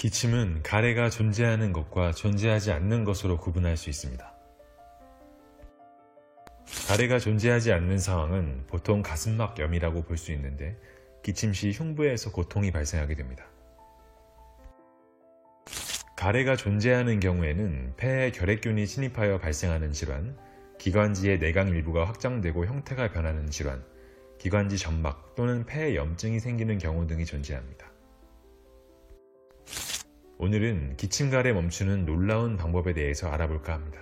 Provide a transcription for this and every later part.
기침은 가래가 존재하는 것과 존재하지 않는 것으로 구분할 수 있습니다. 가래가 존재하지 않는 상황은 보통 가슴막염이라고 볼 수 있는데 기침 시 흉부에서 고통이 발생하게 됩니다. 가래가 존재하는 경우에는 폐에 결핵균이 침입하여 발생하는 질환, 기관지의 내강 일부가 확장되고 형태가 변하는 질환, 기관지 점막 또는 폐에 염증이 생기는 경우 등이 존재합니다. 오늘은 기침가래 멈추는 놀라운 방법에 대해서 알아볼까 합니다.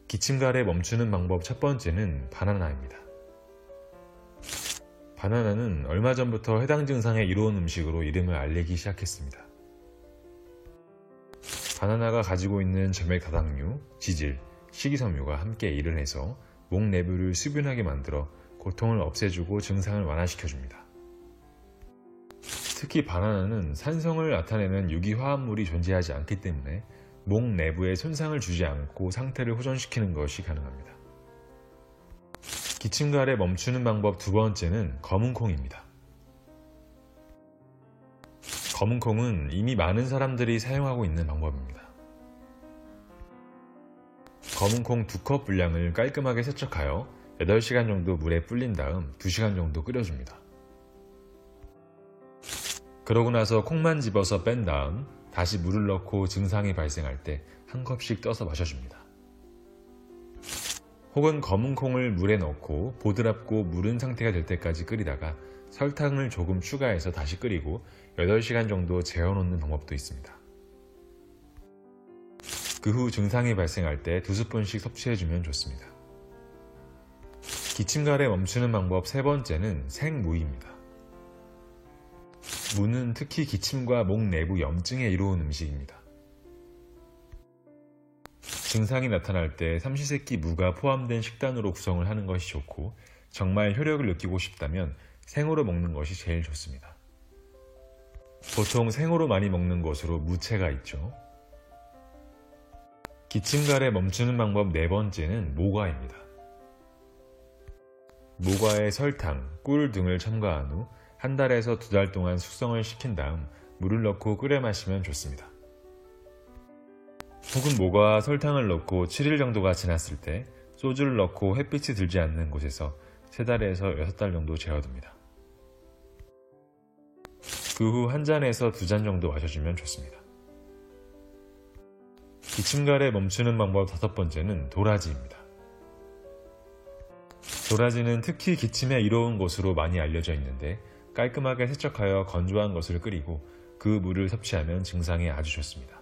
기침가래 멈추는 방법 첫 번째는 바나나입니다. 바나나는 얼마 전부터 해당 증상에 이로운 음식으로 이름을 알리기 시작했습니다. 바나나가 가지고 있는 점액다당류, 지질, 식이섬유가 함께 일을 해서 목 내부를 수분하게 만들어 고통을 없애주고 증상을 완화시켜줍니다. 특히 바나나는 산성을 나타내는 유기화합물이 존재하지 않기 때문에 목 내부에 손상을 주지 않고 상태를 호전시키는 것이 가능합니다. 기침가래 멈추는 방법 두 번째는 검은콩입니다. 검은콩은 이미 많은 사람들이 사용하고 있는 방법입니다. 검은콩 2컵 분량을 깔끔하게 세척하여 8시간 정도 물에 불린 다음 2시간 정도 끓여줍니다. 그러고 나서 콩만 집어서 뺀 다음 다시 물을 넣고 증상이 발생할 때 한 컵씩 떠서 마셔줍니다. 혹은 검은콩을 물에 넣고 보드랍고 무른 상태가 될 때까지 끓이다가 설탕을 조금 추가해서 다시 끓이고 8시간 정도 재워놓는 방법도 있습니다. 그 후 증상이 발생할 때 2스푼씩 섭취해주면 좋습니다. 기침가래 멈추는 방법 세 번째는 생무입니다. 무는 특히 기침과 목 내부 염증에 이로운 음식입니다. 증상이 나타날 때 삼시세끼 무가 포함된 식단으로 구성을 하는 것이 좋고 정말 효력을 느끼고 싶다면 생으로 먹는 것이 제일 좋습니다. 보통 생으로 많이 먹는 것으로 무채가 있죠. 기침가래 멈추는 방법 네 번째는 모과입니다. 모과에 설탕, 꿀 등을 첨가한 후 한 달에서 2달 동안 숙성을 시킨 다음 물을 넣고 끓여 마시면 좋습니다. 혹은 모과와 설탕을 넣고 7일 정도가 지났을 때 소주를 넣고 햇빛이 들지 않는 곳에서 3달에서 6달 정도 재워둡니다. 그 후 한 잔에서 2잔 정도 마셔주면 좋습니다. 기침가래 멈추는 방법 다섯 번째는 도라지입니다. 도라지는 특히 기침에 이로운 것으로 많이 알려져 있는데 깔끔하게 세척하여 건조한 것을 끓이고 그 물을 섭취하면 증상에 아주 좋습니다.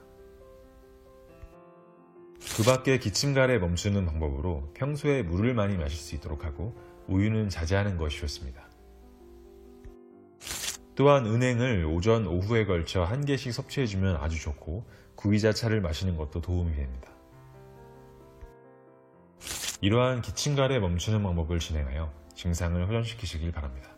그 밖에 기침가래 멈추는 방법으로 평소에 물을 많이 마실 수 있도록 하고 우유는 자제하는 것이 좋습니다. 또한 은행을 오전, 오후에 걸쳐 1개씩 섭취해주면 아주 좋고 구기자차를 마시는 것도 도움이 됩니다. 이러한 기침가래 멈추는 방법을 진행하여 증상을 호전시키시길 바랍니다.